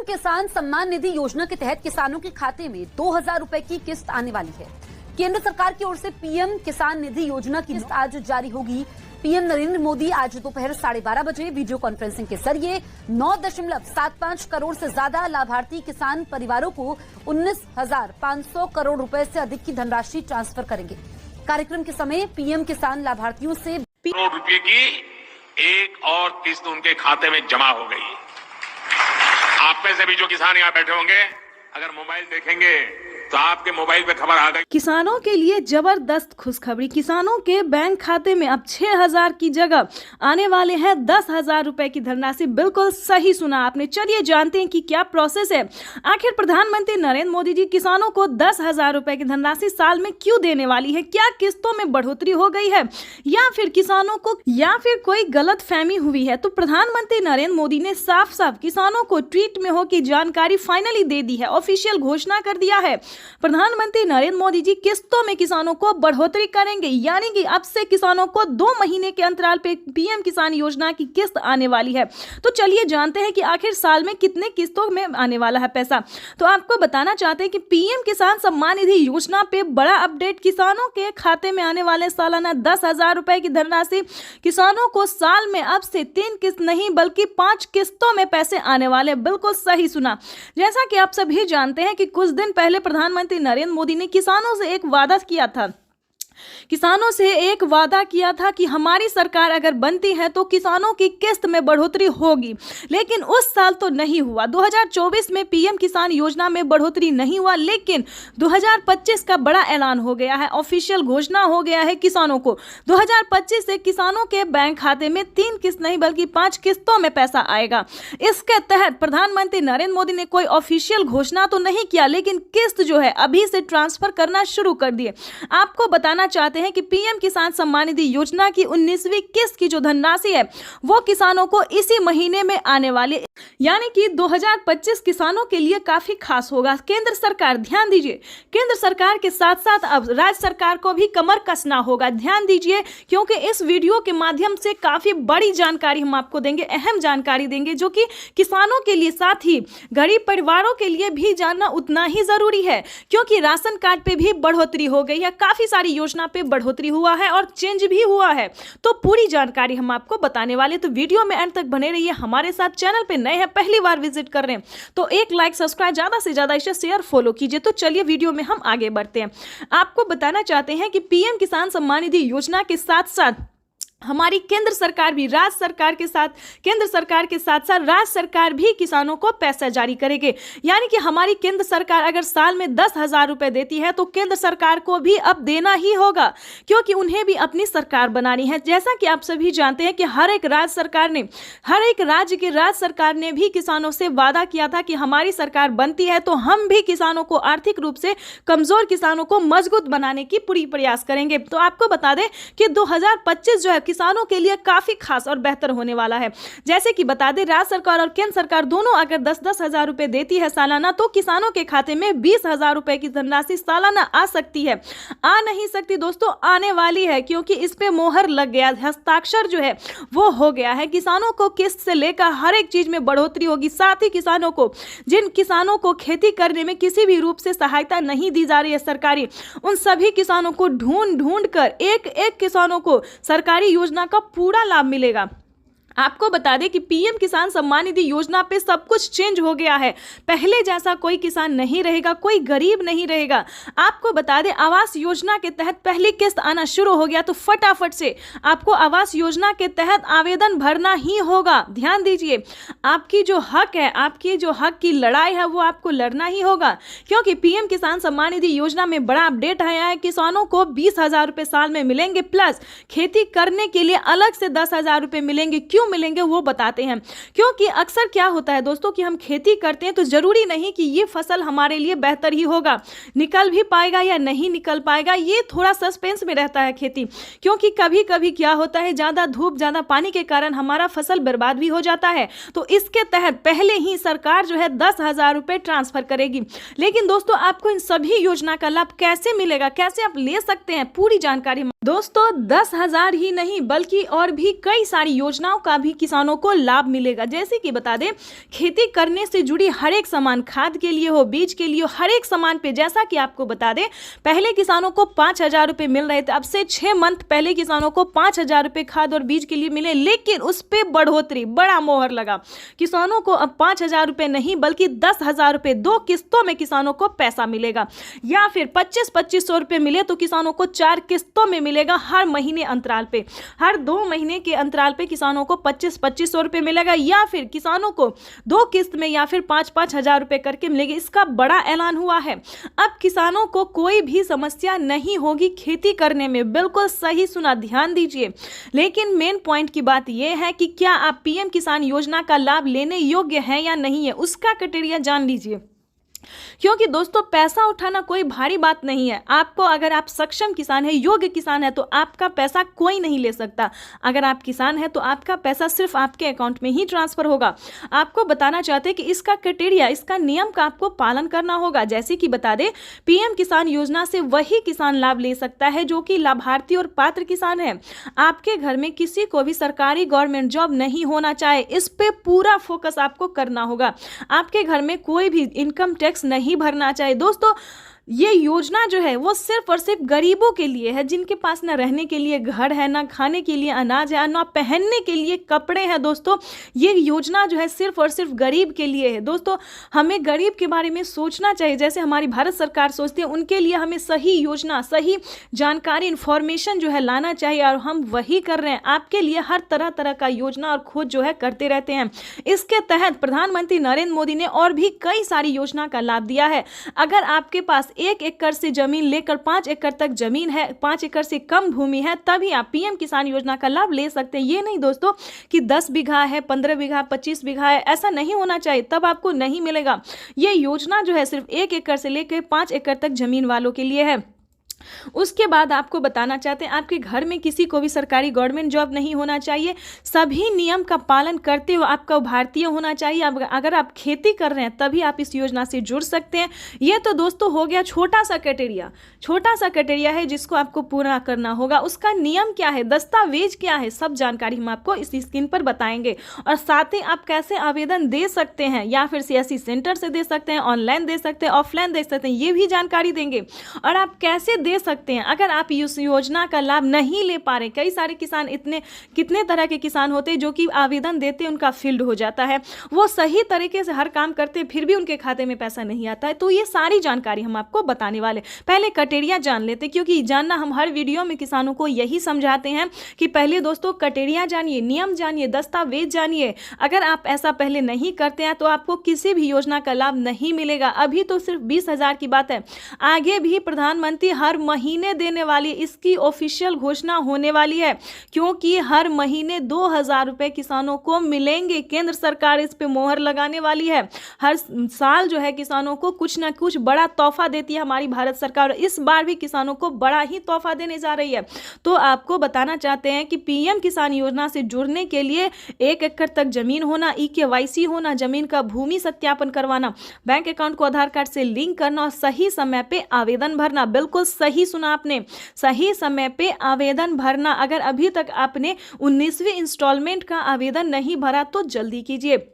किसान सम्मान निधि योजना के तहत किसानों के खाते में 2,000 रुपए की किस्त आने वाली है। केंद्र सरकार की ओर से पीएम किसान निधि योजना की किस्त आज जारी होगी। पीएम नरेंद्र मोदी आज दोपहर 12:30 बजे वीडियो कॉन्फ्रेंसिंग के जरिए 9.75 करोड़ से ज्यादा लाभार्थी किसान परिवारों को 19,500 करोड़ रुपए से अधिक की धनराशि ट्रांसफर करेंगे। कार्यक्रम के समय पीएम किसान लाभार्थियों से करोड़ रुपए की एक और किस्त उनके खाते में जमा हो गई। आप में से भी जो किसान यहाँ बैठे होंगे, अगर मोबाइल देखेंगे तो आपके मोबाइल पे खबर आ गई। किसानों के लिए जबरदस्त खुशखबरी। किसानों के बैंक खाते में अब 6,000 की जगह आने वाले हैं 10,000 रुपए की धनराशि। बिल्कुल सही सुना आपने। चलिए जानते हैं कि क्या प्रोसेस है। आखिर प्रधानमंत्री नरेंद्र मोदी जी किसानों को 10,000 रुपए की धनराशि साल में क्यों देने वाली है? क्या किस्तों में बढ़ोतरी हो गई है या फिर किसानों को या फिर कोई गलत फहमी हुई है? तो प्रधानमंत्री नरेंद्र मोदी ने साफ साफ किसानों को ट्वीट में होकर जानकारी फाइनली दे दी है, ऑफिशियल घोषणा कर दिया है। प्रधानमंत्री नरेंद्र मोदी जी किस्तों में किसानों को बढ़ोतरी करेंगे, यानी कि अब से किसानों को 2 महीने के अंतराल पे पीएम किसान योजना की किस्त आने वाली है। तो चलिए जानते हैं कि आखिर साल में कितने किस्तों में आने वाला है पैसा। तो आपको बताना चाहते हैं कि पीएम किसान सम्मान निधि योजना पे बड़ा अपडेट। किसानों के खाते में आने वाले सालाना 10,000 रुपए की धनराशि। किसानों को साल में अब से 3 किस्त नहीं बल्कि 5 किस्तों में पैसे आने वाले। बिल्कुल सही सुना। जैसा कि आप सभी जानते हैं कि कुछ दिन पहले प्रधानमंत्री नरेंद्र मोदी ने किसानों से एक वादा किया था। किसानों से एक वादा किया था कि हमारी सरकार अगर बनती है तो किसानों की किस्त में बढ़ोतरी होगी, लेकिन उस साल तो नहीं हुआ। 2024 में पीएम किसान योजना में बढ़ोतरी नहीं हुआ, लेकिन 2025 का बड़ा ऐलान हो गया है, ऑफिशियल घोषणा हो गया है किसानों को। 2025 से किसानों के बैंक खाते में 3 किस्त नहीं बल्कि 5 किस्तों में पैसा आएगा। इसके तहत प्रधानमंत्री नरेंद्र मोदी ने कोई ऑफिशियल घोषणा तो नहीं किया, लेकिन किस्त जो है अभी से ट्रांसफर करना शुरू कर दिए। आपको बताना चाहते हैं कि पीएम किसान सम्मान निधि योजना की 19वीं किस्त की जो धनराशि है वो किसानों को इसी महीने में आने वाली, यानी कि 2025 किसानों के लिए काफी खास होगा। केंद्र सरकार, ध्यान दीजिए, केंद्र सरकार के साथ साथ अब राज्य सरकार को भी कमर कसना होगा। ध्यान दीजिए, क्योंकि इस वीडियो के माध्यम से काफी बड़ी जानकारी हम आपको देंगे, अहम जानकारी देंगे, जो कि किसानों के लिए साथ ही गरीब परिवारों के लिए भी जानना उतना ही जरूरी है, क्योंकि राशन कार्ड पे भी बढ़ोतरी हो गई है, काफी सारी योजना पे बढ़ोतरी हुआ है और चेंज भी हुआ है। तो पूरी जानकारी हम आपको बताने वाले, तो वीडियो में अंत तक बने रहिए हमारे साथ। चैनल पे नए हैं, पहली बार विजिट कर रहे हैं तो एक लाइक, सब्सक्राइब, ज्यादा से ज्यादा इसे शेयर, फॉलो कीजिए। तो चलिए वीडियो में हम आगे बढ़ते हैं। आपको बताना चाहते हैं कि पीएम किसान सम्मान निधि योजना के साथ साथ हमारी केंद्र सरकार भी राज्य सरकार के साथ, केंद्र सरकार के साथ साथ राज्य सरकार भी किसानों को पैसा जारी करेंगे। यानी कि हमारी केंद्र सरकार अगर साल में 10,000 रुपए देती है तो केंद्र सरकार को भी अब देना ही होगा, क्योंकि उन्हें भी अपनी सरकार बनानी है। जैसा कि आप सभी जानते हैं कि हर एक राज्य की राज्य सरकार ने भी किसानों से वादा किया था कि हमारी सरकार बनती है तो हम भी किसानों को, आर्थिक रूप से कमजोर किसानों को मजबूत बनाने की पूरी प्रयास करेंगे। तो आपको बता दें कि 2025 जो है किसानों के लिए काफी खास और बेहतर होने वाला है। जैसे कि बता दें, राज्य सरकार और केंद्र सरकार दोनों अगर 10-10 हजार रुपए देती है सालाना, तो किसानों के खाते में 20,000 रुपए की धनराशि सालाना आ सकती है। आ नहीं सकती दोस्तों, आने वाली है, क्योंकि इस पे मोहर लग गया, हस्ताक्षर जो है वो हो गया है। किसानों को किस्त से लेकर हर एक चीज में बढ़ोतरी होगी। साथ ही किसानों को, जिन किसानों को खेती करने में किसी भी रूप से सहायता नहीं दी जा रही है सरकारी, उन सभी किसानों को ढूंढ कर एक किसानों को सरकारी योजना का पूरा लाभ मिलेगा। आपको बता दें कि पीएम किसान सम्मान निधि योजना पे सब कुछ चेंज हो गया है। पहले जैसा कोई किसान नहीं रहेगा, कोई गरीब नहीं रहेगा। आपको बता दें, आवास योजना के तहत पहली किस्त आना शुरू हो गया, तो फटाफट से आपको आवास योजना के तहत आवेदन भरना ही होगा। ध्यान दीजिए, आपकी जो हक है, आपकी जो हक की लड़ाई है वो आपको लड़ना ही होगा, क्योंकि पीएम किसान सम्मान निधि योजना में बड़ा अपडेट आया है। किसानों को 20,000 रुपए साल में मिलेंगे, प्लस खेती करने के लिए अलग से 10,000 रुपए मिलेंगे। क्यों मिलेंगे वो बताते हैं, क्योंकि अक्सर क्या होता है दोस्तों कि हम खेती करते हैं तो जरूरी नहीं कि ये फसल हमारे लिए बेहतर ही होगा, निकल भी पाएगा या नहीं निकल पाएगा, ये थोड़ा सस्पेंस में रहता है खेती। क्योंकि कभी कभी क्या होता है, ज्यादा धूप, ज्यादा पानी के कारण हमारा फसल बर्बाद भी हो जाता है। तो इसके तहत पहले ही सरकार जो है 10,000 रुपए ट्रांसफर करेगी। लेकिन दोस्तों, आपको इन सभी योजना का लाभ कैसे मिलेगा, कैसे आप ले सकते हैं, पूरी जानकारी दोस्तों 10,000 ही नहीं बल्कि और भी कई सारी योजनाओं का अभी किसानों को लाभ मिलेगा। जैसे कि बता दें, खेती करने से जुड़ी हर एक सामान, खाद के लिए हो, बीज के लिए हो, हर एक सामान पे, जैसा कि आपको बता दें, पहले किसानों को 5,000 रुपये मिल रहे थे। अब से 6 मंथ पहले किसानों को 5,000 रुपये खाद और बीज के लिए मिले, लेकिन उस पर बढ़ोतरी, बड़ा मोहर लगा। किसानों को अब 5,000 रुपये नहीं बल्कि 10,000 रुपये 2 किस्तों में किसानों को पैसा मिलेगा, या फिर 25-2500 रुपये मिले तो किसानों को 4 किस्तों में मिलेगा। हर महीने अंतराल पे, हर 2 महीने के अंतराल पे किसानों को 25-2500 रुपये मिलेगा, या फिर किसानों को 2 किस्त में या फिर 5-5 हजार रुपये करके मिलेगी। इसका बड़ा ऐलान हुआ है। अब किसानों को कोई भी समस्या नहीं होगी खेती करने में। बिल्कुल सही सुना, ध्यान दीजिए। लेकिन मेन पॉइंट की बात यह है कि क्या आप पीएम किसान योजना का लाभ लेने योग्य हैं या नहीं है, उसका क्राइटेरिया जान लीजिए। क्योंकि दोस्तों, पैसा उठाना कोई भारी बात नहीं है। आपको, अगर आप सक्षम किसान है, योग्य किसान है, तो आपका पैसा कोई नहीं ले सकता। अगर आप किसान है तो आपका पैसा सिर्फ आपके अकाउंट में ही ट्रांसफर होगा। आपको बताना चाहते हैं कि इसका क्राइटेरिया, इसका नियम का आपको पालन करना होगा। जैसे कि बता दें, पीएम किसान योजना से वही किसान लाभ ले सकता है जो कि लाभार्थी और पात्र किसान है। आपके घर में किसी को भी सरकारी गवर्नमेंट जॉब नहीं होना चाहे, इस पे पूरा फोकस आपको करना होगा। आपके घर में कोई भी इनकम टैक्स नहीं भरना चाहिए। दोस्तों, ये योजना जो है वो सिर्फ और सिर्फ गरीबों के लिए है, जिनके पास ना रहने के लिए घर है, ना खाने के लिए अनाज है, ना पहनने के लिए कपड़े हैं। दोस्तों, ये योजना जो है सिर्फ और सिर्फ गरीब के लिए है। दोस्तों, हमें गरीब के बारे में सोचना चाहिए, जैसे हमारी भारत सरकार सोचती है। उनके लिए हमें सही योजना, सही जानकारी, इन्फॉर्मेशन जो है लाना चाहिए, और हम वही कर रहे हैं। आपके लिए हर तरह तरह का योजना और खोज जो है करते रहते हैं। इसके तहत प्रधानमंत्री नरेंद्र मोदी ने और भी कई सारी योजना का लाभ दिया है। अगर आपके पास 1 एकड़ से जमीन लेकर 5 एकड़ तक जमीन है, 5 एकड़ से कम भूमि है, तभी आप पीएम किसान योजना का लाभ ले सकते हैं। ये नहीं दोस्तों कि 10 बीघा है, 15 बीघा, 25 बीघा है, ऐसा नहीं होना चाहिए, तब आपको नहीं मिलेगा। ये योजना जो है सिर्फ 1 एकड़ से लेकर 5 एकड़ तक जमीन वालों के लिए है। उसके बाद आपको बताना चाहते हैं, आपके घर में किसी को भी सरकारी गवर्नमेंट जॉब नहीं होना चाहिए। सभी नियम का पालन करते हुए आपका भारतीय होना चाहिए। अगर आप खेती कर रहे हैं तभी आप इस योजना से जुड़ सकते हैं। ये तो दोस्तों हो गया छोटा सा क्राइटेरिया है जिसको आपको पूरा करना होगा। उसका नियम क्या है, दस्तावेज क्या है, सब जानकारी हम आपको इस स्क्रीन पर बताएंगे। और साथ ही आप कैसे आवेदन दे सकते हैं, या फिर सीएससी सेंटर से दे सकते हैं, ऑनलाइन दे सकते हैं, ऑफलाइन दे सकते हैं, ये भी जानकारी देंगे। और आप कैसे दे सकते हैं अगर आप इस योजना का लाभ नहीं ले पा रहे। कई सारे किसान, कितने तरह के किसान होते हैं जो कि आवेदन देते हैं, उनका फील्ड हो जाता है, वो सही तरीके से हर काम करते हैं, फिर भी उनके खाते में पैसा नहीं आता है। तो ये सारी जानकारी हम आपको बताने वाले। पहले क्राइटेरिया जान लेते, क्योंकि जानना, हम हर वीडियो में किसानों को यही समझाते हैं कि पहले दोस्तों क्राइटेरिया जानिए, नियम जानिए, दस्तावेज जानिए। अगर आप ऐसा पहले नहीं करते हैं तो आपको किसी भी योजना का लाभ नहीं मिलेगा। अभी तो सिर्फ 20,000 की बात है, आगे भी प्रधानमंत्री हर महीने देने वाली, इसकी ऑफिशियल घोषणा होने वाली है, क्योंकि हर महीने 2,000 रुपए किसानों को मिलेंगे। केंद्र सरकार इस पे मोहर लगाने वाली है। हर साल जो है किसानों को कुछ ना कुछ बड़ा तोहफा देती है हमारी भारत सरकार। इस बार भी किसानों को बड़ा ही तोहफा देने जा रही है। तो आपको बताना चाहते हैं कि पीएम किसान योजना से जुड़ने के लिए 1 एकड़ तक जमीन होना, EKYC होना, जमीन का भूमि सत्यापन करवाना, बैंक अकाउंट को आधार कार्ड से लिंक करना और सही समय पे आवेदन भरना। बिल्कुल सही सुना आपने, सही समय पे आवेदन भरना। अगर अभी तक आपने 19वीं इंस्टॉलमेंट का आवेदन नहीं भरा तो जल्दी कीजिए।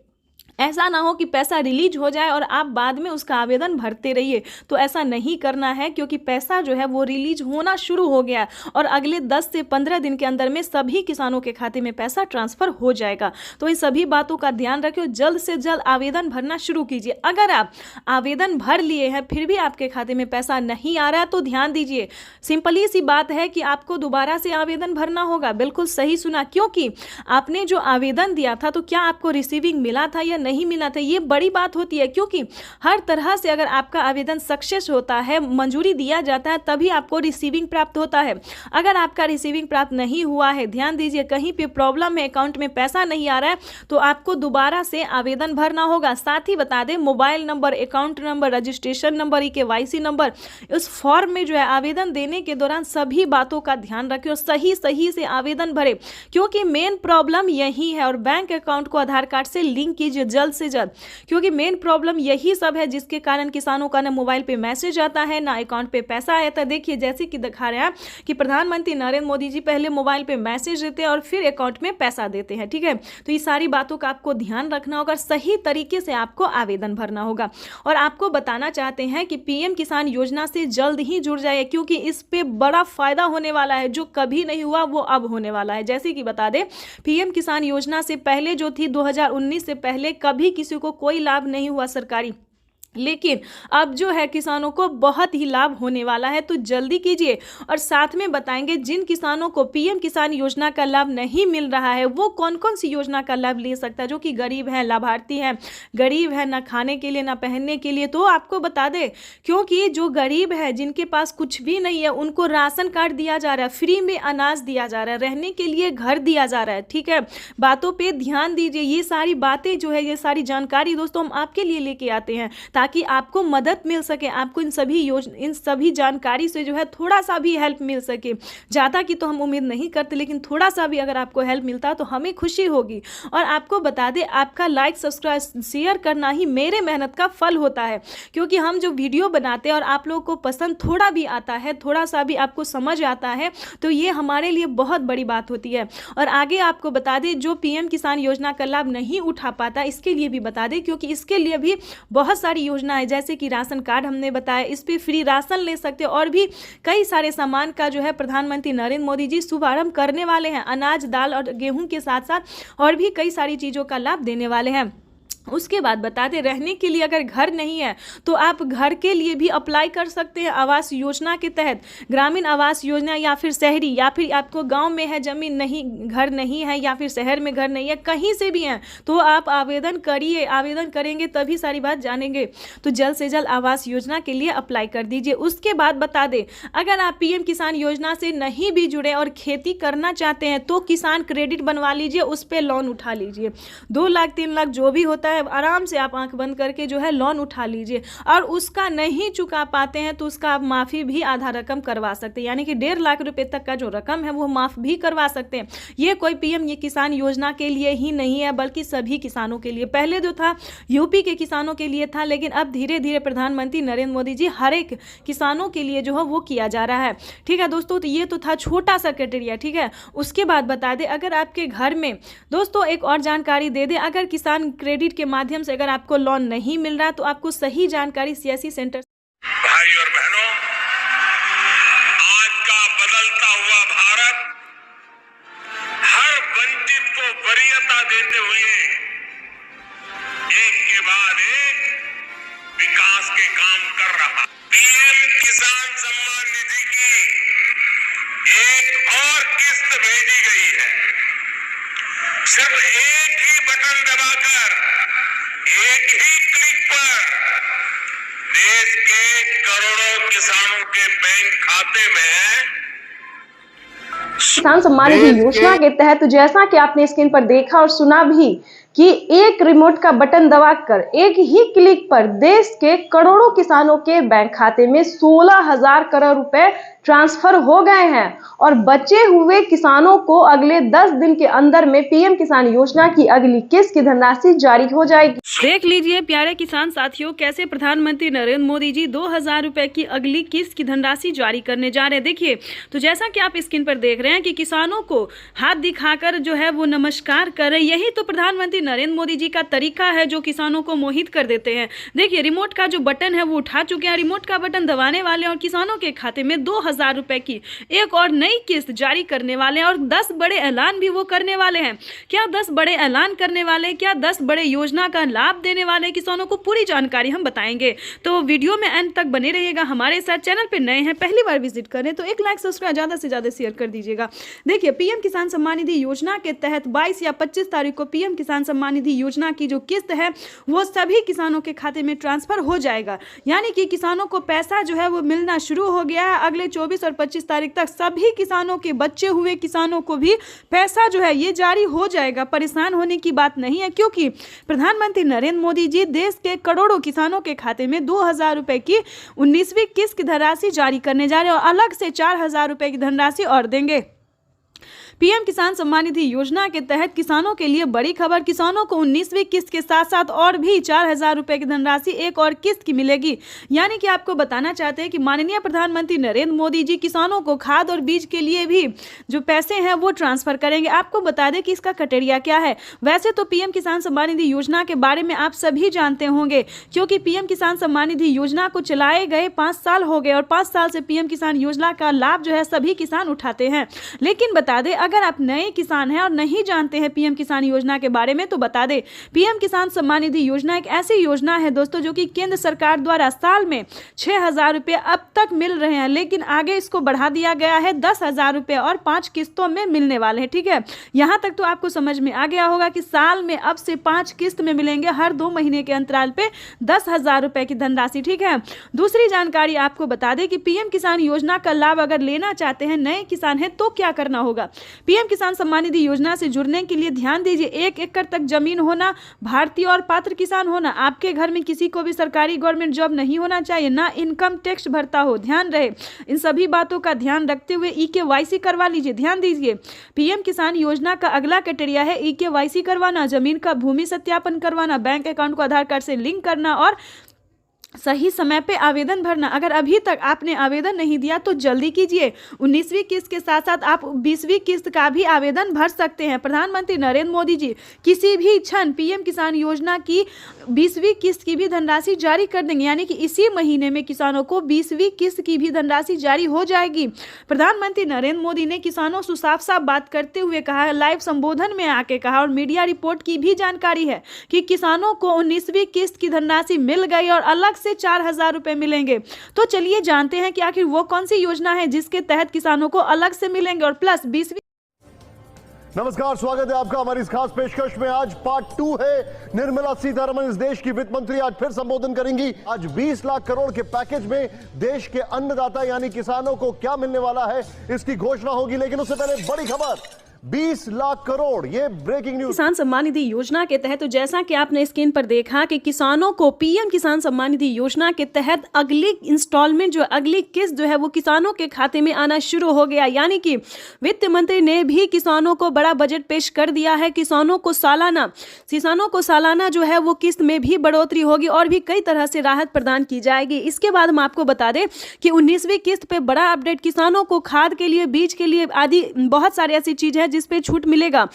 ऐसा ना हो कि पैसा रिलीज हो जाए और आप बाद में उसका आवेदन भरते रहिए, तो ऐसा नहीं करना है, क्योंकि पैसा जो है वो रिलीज होना शुरू हो गया और अगले 10 से 15 दिन के अंदर में सभी किसानों के खाते में पैसा ट्रांसफर हो जाएगा। तो इन सभी बातों का ध्यान रखिए, जल्द से जल्द आवेदन भरना शुरू कीजिए। अगर आप आवेदन भर लिए हैं फिर भी आपके खाते में पैसा नहीं आ रहा है तो ध्यान दीजिए, सिंपली सी बात है कि आपको दोबारा से आवेदन भरना होगा। बिल्कुल सही सुना, क्योंकि आपने जो आवेदन दिया था तो क्या आपको रिसीविंग मिला था या नहीं मिला था, ये बड़ी बात होती है। क्योंकि हर तरह से अगर आपका आवेदन सक्सेस होता है, मंजूरी दिया जाता है, तभी आपको रिसीविंग प्राप्त होता है। अगर आपका रिसीविंग प्राप्त नहीं हुआ है, ध्यान दीजिए, कहीं पे प्रॉब्लम है, अकाउंट में पैसा नहीं आ रहा है, तो आपको दोबारा से आवेदन भरना होगा। साथ ही बता दें, mobile number, account number, registration number, EKYC number, उस फॉर्म में जो है आवेदन देने के दौरान सभी बातों का ध्यान रखें और सही से आवेदन भरे, क्योंकि मेन प्रॉब्लम यही है। और बैंक अकाउंट को आधार कार्ड से लिंक कीजिए, जल्द से जल्द, क्योंकि मेन प्रॉब्लम यही सब है जिसके कारण किसानों का ना मोबाइल पे मैसेज आता है ना अकाउंट पे पैसा आता है। देखिए जैसे कि दिखा रहे हैं कि प्रधानमंत्री नरेंद्र मोदी जी पहले मोबाइल पे मैसेज देते हैं और फिर अकाउंट में पैसा देते हैं, ठीक है। तो ये सारी बातों का आपको ध्यान रखना होगा, सही तरीके से आपको आवेदन भरना होगा। और आपको बताना चाहते हैं कि पीएम किसान योजना से जल्द ही जुड़ जाए, क्योंकि इस पे बड़ा फायदा होने वाला है, जो कभी नहीं हुआ वो अब होने वाला है। जैसे कि बता दें, पीएम किसान योजना से पहले जो थी 2019 से पहले कभी किसी को कोई लाभ नहीं हुआ सरकारी, लेकिन अब जो है किसानों को बहुत ही लाभ होने वाला है। तो जल्दी कीजिए। और साथ में बताएंगे जिन किसानों को पीएम किसान योजना का लाभ नहीं मिल रहा है वो कौन कौन सी योजना का लाभ ले सकता है, जो कि गरीब है, लाभार्थी है, गरीब है, ना खाने के लिए ना पहनने के लिए। तो आपको बता दें, क्योंकि जो गरीब है जिनके पास कुछ भी नहीं है उनको राशन कार्ड दिया जा रहा है, फ्री में अनाज दिया जा रहा है, रहने के लिए घर दिया जा रहा है, ठीक है। बातों पर ध्यान दीजिए। ये सारी बातें जो है, ये सारी जानकारी दोस्तों हम आपके लिए लेके आते हैं ताकि आपको मदद मिल सके, आपको इन सभी जानकारी से जो है थोड़ा सा भी हेल्प मिल सके। ज़्यादा की तो हम उम्मीद नहीं करते, लेकिन थोड़ा सा भी अगर आपको हेल्प मिलता तो हमें खुशी होगी। और आपको बता दें, आपका लाइक सब्सक्राइब शेयर करना ही मेरे मेहनत का फल होता है, क्योंकि हम जो वीडियो बनाते हैं और आप लोगों को पसंद थोड़ा भी आता है, थोड़ा सा भी आपको समझ आता है, तो ये हमारे लिए बहुत बड़ी बात होती है। और आगे आपको बता दें, जो पीएम किसान योजना का लाभ नहीं उठा पाता इसके लिए भी बता दें, क्योंकि इसके लिए भी बहुत सारी योजना है, जैसे कि राशन कार्ड हमने बताया, इस पे फ्री राशन ले सकते हैं, और भी कई सारे सामान का जो है प्रधानमंत्री नरेंद्र मोदी जी शुभारंभ करने वाले हैं। अनाज, दाल और गेहूं के साथ साथ और भी कई सारी चीज़ों का लाभ देने वाले हैं। उसके बाद बता दें, रहने के लिए अगर घर नहीं है तो आप घर के लिए भी अप्लाई कर सकते हैं आवास योजना के तहत। ग्रामीण आवास योजना, या फिर शहरी, या फिर आपको गांव में है ज़मीन नहीं, घर नहीं है, या फिर शहर में घर नहीं है, कहीं से भी हैं तो आप आवेदन करिए। आवेदन करेंगे तभी सारी बात जानेंगे। तो जल्द से जल्द आवास योजना के लिए अप्लाई कर दीजिए। उसके बाद बता दें, अगर आप पीएम किसान योजना से नहीं भी जुड़े और खेती करना चाहते हैं तो किसान क्रेडिट बनवा लीजिए, उस पर लोन उठा लीजिए। 2 लाख 3 लाख जो भी होता है आराम से आप आंख बंद करके जो है लोन उठा लीजिए। और उसका नहीं चुका पाते हैं तो उसका आप माफ़ी भी आधा रकम करवा सकते हैं, यानी कि 1.5 लाख रुपए तक का जो रकम है वो माफ़ भी करवा सकते हैं। ये कोई पीएम ये किसान योजना के लिए ही नहीं है, बल्कि सभी किसानों के लिए। पहले जो था यूपी के किसानों के लिए था, लेकिन अब धीरे धीरे प्रधानमंत्री नरेंद्र मोदी जी हर एक किसानों के लिए जो है वो किया जा रहा है, ठीक है दोस्तों। तो ये तो था छोटा सा क्राइटेरिया, ठीक है। उसके बाद बता दें, अगर आपके घर में दोस्तों एक और जानकारी दे दें, अगर किसान क्रेडिट के माध्यम से अगर आपको लोन नहीं मिल रहा तो आपको सही जानकारी सीएससी सेंटर। भाई और बहनों, आज का बदलता हुआ भारत हर वंचित को वरीयता देते हुए एक के बाद एक विकास के काम कर रहा। पीएम किसान सम्मान निधि की एक और किस्त भेजी गई है। सिर्फ एक ही बटन दबाकर, एक ही क्लिक पर देश के करोड़ों किसानों के बैंक खाते में किसान सम्मान निधि योजना के तहत जैसा कि आपने स्क्रीन पर देखा और सुना भी कि एक रिमोट का बटन दबाकर एक ही क्लिक पर देश के करोड़ों किसानों के बैंक खाते में 16,000 करोड़ रुपए ट्रांसफर हो गए हैं। और बचे हुए किसानों को अगले 10 दिन के अंदर में पीएम किसान योजना की अगली किस्त की धनराशि जारी हो जाएगी। देख लीजिए प्यारे किसान साथियों, कैसे प्रधानमंत्री नरेंद्र मोदी जी 2,000 रुपए की अगली किस्त की धनराशि जारी करने जा रहे हैं। देखिए, तो जैसा कि आप स्क्रीन पर देख रहे हैं कि किसानों को हाथ दिखाकर जो है वो नमस्कार कर रहे, यही तो प्रधानमंत्री नरेंद्र मोदी जी का तरीका है जो किसानों को मोहित कर देते हैं। देखिए, रिमोट का जो बटन है वो उठा चुके हैं, रिमोट का बटन दबाने वाले और किसानों के खाते में 2,000 रुपए की एक और नई किस्त जारी करने वाले हैं। और 10 बड़े ऐलान भी वो करने वाले हैं। क्या 10 बड़े ऐलान करने वाले, क्या 10 बड़े योजना का लाभ देने वाले किसानों को, पूरी जानकारी हम बताएंगे। तो वीडियो में अंत तक बने रहिएगा हमारे साथ। चैनल पे नए हैं, पहली बार विजिट करें तो एक लाइक सब्सक्राइब ज़्यादा से ज़्यादा शेयर कर दीजिएगा। देखिए, पीएम किसान सम्मान निधि योजना के तहत 22 या 25 तारीख को पीएम किसान सम्मान निधि योजना की जो किस्त है वो सभी किसानों के खाते में ट्रांसफर हो जाएगा। यानी कि किसानों को पैसा जो है वो मिलना शुरू हो गया है। अगले 24 और 25 तारीख तक सभी किसानों के, बचे हुए किसानों को भी पैसा जो है ये जारी हो जाएगा। परेशान होने की बात नहीं है, क्योंकि प्रधानमंत्री नरेंद्र मोदी जी देश के करोड़ों किसानों के खाते में 2,000 रुपए की 19वीं किस्त की धनराशि जारी करने जा रहे हैं और अलग से 4,000 रुपए की धनराशि और देंगे। पीएम किसान सम्मान निधि योजना के तहत किसानों के लिए बड़ी खबर, किसानों को 19वीं किस्त के साथ साथ और भी 4,000 रुपए की धनराशि एक और किस्त की मिलेगी। यानी कि आपको बताना चाहते हैं कि माननीय प्रधानमंत्री नरेंद्र मोदी जी किसानों को खाद और बीज के लिए भी जो पैसे हैं वो ट्रांसफर करेंगे। आपको बता दें कि इसका क्राइटेरिया क्या है। वैसे तो पीएम किसान सम्मान निधि योजना के बारे में आप सभी जानते होंगे, क्योंकि पीएम किसान सम्मान निधि योजना को चलाए गए 5 साल हो गए और 5 साल से पीएम किसान योजना का लाभ जो है सभी किसान उठाते हैं। लेकिन बता दें, अगर आप नए किसान हैं और नहीं जानते हैं पीएम किसान योजना के बारे में, तो बता दें पीएम किसान सम्मान निधि योजना एक ऐसी योजना है दोस्तों जो कि केंद्र सरकार द्वारा साल में 6,000 रुपये अब तक मिल रहे हैं, लेकिन आगे इसको बढ़ा दिया गया है 10,000 रुपये और 5 किस्तों में मिलने वाले हैं। ठीक है, यहां तक तो आपको समझ में आ गया होगा कि साल में अब से 5 किस्त में मिलेंगे, हर 2 महीने के अंतराल पे 10,000 रुपए की धनराशि। ठीक है, दूसरी जानकारी आपको बता दें कि पीएम किसान योजना का लाभ अगर लेना चाहते हैं, नए किसान हैं, तो क्या करना होगा। पीएम किसान सम्मान निधि योजना से जुड़ने के लिए ध्यान दीजिए, 1 एकड़ तक जमीन होना, भारतीय और पात्र किसान होना, आपके घर में किसी को भी सरकारी गवर्नमेंट जॉब नहीं होना चाहिए, ना इनकम टैक्स भरता हो, ध्यान रहे। इन सभी बातों का ध्यान रखते हुए EKYC करवा लीजिए। ध्यान दीजिए, पीएम किसान योजना का अगला क्राइटेरिया है EKYC करवाना, जमीन का भूमि सत्यापन करवाना, बैंक अकाउंट को आधार कार्ड से लिंक करना और सही समय पे आवेदन भरना। अगर अभी तक आपने आवेदन नहीं दिया तो जल्दी कीजिए। 19वीं किस्त के साथ साथ आप 20वीं किस्त का भी आवेदन भर सकते हैं। प्रधानमंत्री नरेंद्र मोदी जी किसी भी क्षण पीएम किसान योजना की 20वीं किस्त की भी धनराशि जारी कर देंगे, यानी कि इसी महीने में किसानों को 20वीं किस्त की भी धनराशि जारी हो जाएगी। प्रधानमंत्री नरेंद्र मोदी ने किसानों से साफ साफ बात करते हुए कहा, लाइव संबोधन में आके कहा और मीडिया रिपोर्ट की भी जानकारी है कि किसानों को 19वीं किस्त की धनराशि मिल गई और अलग से 4,000 रुपए मिलेंगे। तो चलिए जानते हैं कि आखिर वो कौन सी योजना है जिसके तहत किसानों को अलग से मिलेंगे और प्लस 20वीं। नमस्कार, स्वागत है आपका हमारी इस खास पेशकश में। आज पार्ट 2 है। निर्मला सीतारमण इस देश की वित्त मंत्री आज फिर संबोधन करेंगी। आज 20 लाख करोड़ के पैकेज में देश के अन्नदाता यानी किसानों को क्या मिलने वाला है, इसकी घोषणा होगी। लेकिन उससे पहले बड़ी खबर, 20 लाख करोड़, ये ब्रेकिंग न्यूज। किसान सम्मान निधि योजना के तहत तो जैसा कि आपने स्क्रीन पर देखा कि किसानों को पीएम किसान सम्मान निधि योजना के तहत अगली इंस्टॉलमेंट जो अगली किस्त जो है वो किसानों के खाते में आना शुरू हो गया। यानी कि वित्त मंत्री ने भी किसानों को बड़ा बजट पेश कर दिया है। किसानों को सालाना जो है वो किस्त में भी बढ़ोतरी होगी और भी कई तरह से राहत प्रदान की जाएगी। इसके बाद हम आपको बता दें कि 19वीं किस्त पे बड़ा अपडेट, किसानों को खाद के लिए, बीज के लिए आदि बहुत सारी ऐसी चीज है जिस पे छूट मिलेगा।